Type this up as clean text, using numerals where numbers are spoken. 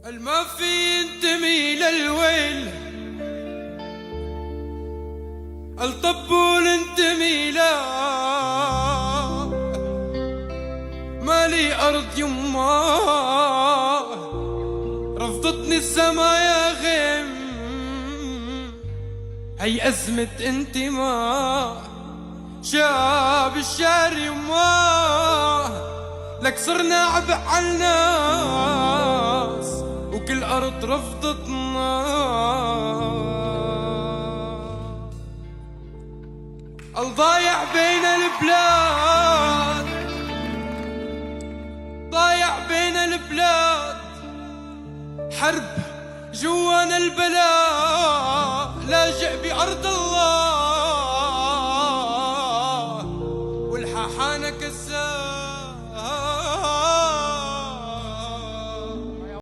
الما في ينتمي للويل، الطبول انتمي لا مالي أرض يما، رفضتني السما يا غيم، هي أزمة انتماء شاب الشعر يما، لك صرنا عبء عالناس وكل أرض رفضتنا. الضايع بين البلاد، ضايع بين البلاد، حرب جوانا البلاء، لاجئ بأرض الله